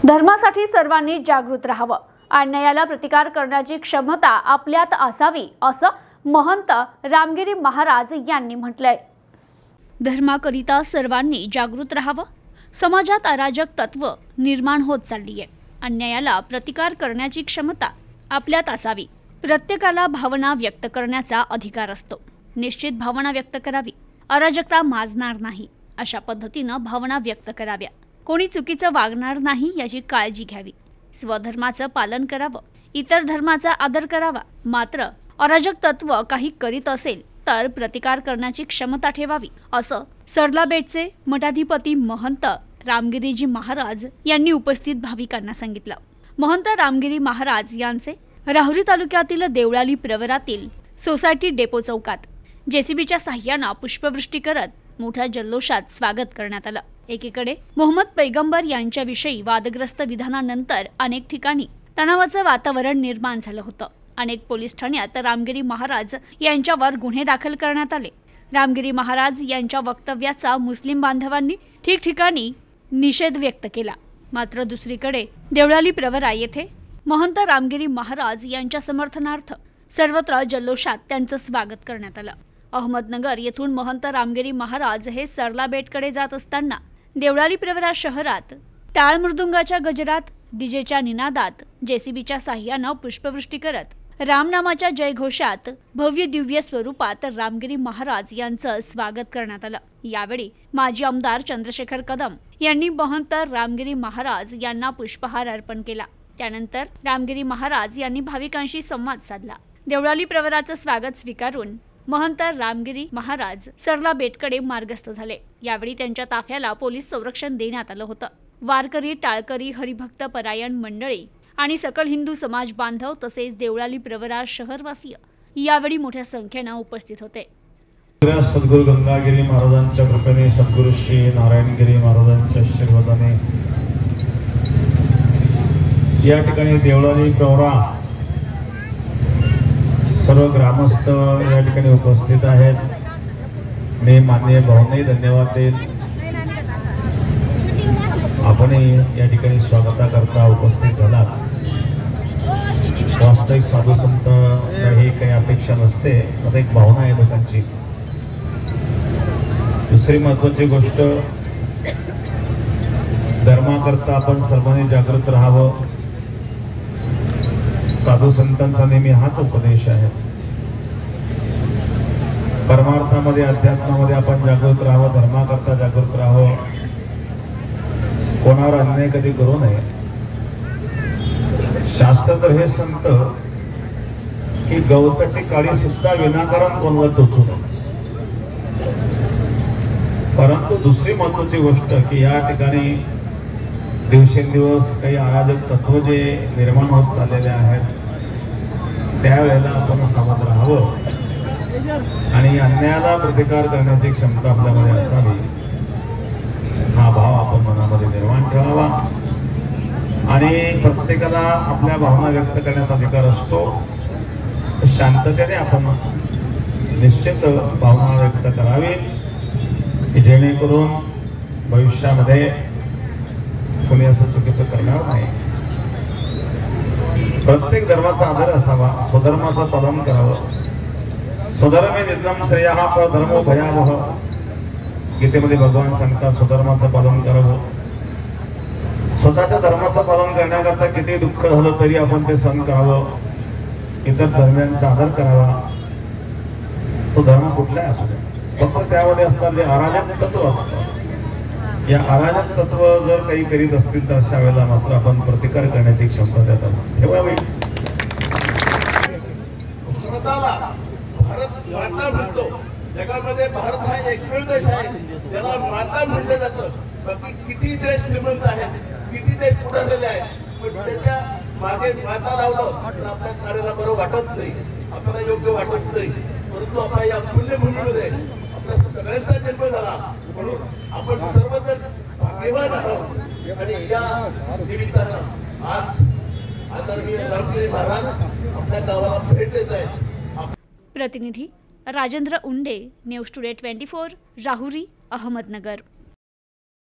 धर्मासाठी सर्वांनी जागृत राहावं, अन्यायाला प्रतिकार करण्याची क्षमता आपल्यात असावी, असं महंत रामगिरी महाराज यांनी म्हटलंय। धर्माकरिता सर्वांनी जागृत राहावं, समाजात अराजक तत्व निर्माण होत चालली आहे, अन्यायाला प्रतिकार करण्याची क्षमता आपल्यात असावी। प्रत्येकाला भावना व्यक्त करण्याचा अधिकार असतो, निश्चित भावना व्यक्त करावी, अराजकता माजणार नाही अशा पद्धतीनं भावना व्यक्त कराव्या। कोणी चुकीचं वागणार नाही याची काळजी घ्यावी, स्वधर्माचं पालन करावं, इतर धर्माचा आदर करावा, मात्र अराजक तत्व काही करीत असेल तर प्रतिकार करण्याची क्षमता ठेवावी, असं सरलाबेटचे मठाधिपती महंत रामगिरीजी महाराज यांनी उपस्थित भाविकांना सांगितलं। महंत रामगिरी महाराज यांचे राहुरी तालुक्यातील देवळाली प्रवरातील सोसायटी डेपो चौकात जेसीबीच्या साह्यानं पुष्पवृष्टी करत मोठ्या जल्लोषात स्वागत करण्यात आलं। एकीकडे मोहम्मद पैगंबर यांच्याविषयी वादग्रस्त विधानानंतर अनेक ठिकाणी तणावाचं वातावरण निर्माण झालं होतं। अनेक पोलीस ठाण्यात रामगिरी महाराज यांच्यावर गुन्हे दाखल करण्यात आले। रामगिरी महाराज यांच्या वक्तव्याचा मुस्लिम बांधवांनी ठिकठिकाणी निषेध व्यक्त केला। मात्र दुसरीकडे देवळाली प्रवरा येथे महंत रामगिरी महाराज यांच्या समर्थनार्थ सर्वत्र जल्लोषात त्यांचं स्वागत करण्यात आलं। अहमदनगर येथून महंत रामगिरी महाराज हे सरलाबेटकडे जात असताना देवळाली प्रवरा शहरात टाळ मृदुंगाच्या गजरात, डीजेच्या निनादात, जेसीबीच्या साह्यानं पुष्पवृष्टी करत रामनामाच्या जयघोषात भव्य दिव्य स्वरूपात रामगिरी महाराज यांचं स्वागत करण्यात आलं। यावेळी माजी आमदार चंद्रशेखर कदम यांनी महंत रामगिरी महाराज यांना पुष्पहार अर्पण केला। त्यानंतर रामगिरी महाराज यांनी भाविकांशी संवाद साधला। देवळाली प्रवराचं स्वागत स्वीकारून महंत रामगिरी महाराज सरलाबेटकडे मार्गस्थ झाले। यावेळी त्यांच्या ताफ्याला पोलीस संरक्षण देण्यात आलं होतं। वारकरी, टाळकरी, हरिभक्त परायण मंडळी आणि सकल हिंदू समाज बांधव तसेच देवळाली प्रवरा शहरवासीय यावेळी मोठ्या संख्येने उपस्थित होते। सद्गुरू गंगागिरी महाराजांच्या कृपेने, सद्गुरू श्री नारायणगिरी महाराजांच्या आशीर्वादाने या ठिकाणी देवळाली प्रवरा सर्व ग्रामस्थ या ठिकाणी उपस्थित आहेत। मी माननीय भाऊंनाही धन्यवाद देईन, आपणही या ठिकाणी स्वागताकरता उपस्थित झालात। वास्तविक साधू संत ही काही अपेक्षा नसते, आता एक भावना आहे लोकांची। दुसरी महत्वाची गोष्ट, धर्माकरता आपण सर्वांनी जागृत राहावं। साधू संतांचा नेहमी हाच उपदेश आहे। परमार्थामध्ये, अध्यात्मामध्ये आपण जागृत राहावं, धर्माकरता जागृत राहावं, कोणावर अन्याय कधी करू नये। शास्त्र तर हे सांगत की गवताची काळी सुद्धा विनाकारण कोणाला टोचू नये। परंतु दुसरी महत्वाची गोष्ट की या ठिकाणी दिवसेंदिवस काही अराजक तत्व जे निर्माण होत चाललेले आहेत, त्यावेळेला आपण सावध राहावं आणि अन्यायाला प्रतिकार करण्याची क्षमता आपल्यामध्ये असावी, हा भाव आपण मनामध्ये निर्माण ठेवावा। आणि प्रत्येकाला आपल्या भावना व्यक्त करण्याचा अधिकार असतो, शांततेने आपण निश्चित भावना व्यक्त करावी, जेणेकरून भविष्यामध्ये कोणी असं चुकीचं करणार नाही। प्रत्येक धर्माचा आदर असावा, स्वधर्माचं पालन करावं। स्वधर्मे नित्यं श्रेयः परधर्मो भयावह, गीतेमध्ये भगवान सांगतात स्वधर्माचं पालन करावं। स्वतःच्या धर्माचं पालन करण्याकरता किती दुःख झालं तरी आपण ते सहन करावं, इतर धर्मांचा आदर करावा। तो धर्म कुठलाही असू दे, फक्त त्यामध्ये असणारे अराजक तत्व असतं, या अराजक तत्व जर काही करीत असतील तर अशा वेळेला मात्र आपण प्रतिकार करण्याची क्षमता त्यात ठेवावी। भारत माता म्हणतो, जगामध्ये भारत हा एकमेव देश आहे ज्याला माता म्हटलं जातं। बाकी किती देश श्रीमंत आहेत, किती देश पुढारलेले आहेत, पण त्याच्या मागे माता लावलं तर आपल्या कार्याला बरं वाटत नाही, आपल्याला योग्य वाटत नाही। परंतु आपल्या या पुण्यभूमीमध्ये आपल्या सगळ्यांचा जन्म झाला, म्हणून आपण सर्व जर भाग्यवान आहोत। आणि या निमित्तानं आज आदरणीय रामगिरी महाराज आपल्या गावाला भेट देत आहेत। प्रतिनिधी राजेंद्र उंडे, न्यूज टुडे 24, राहुरी, अहमदनगर।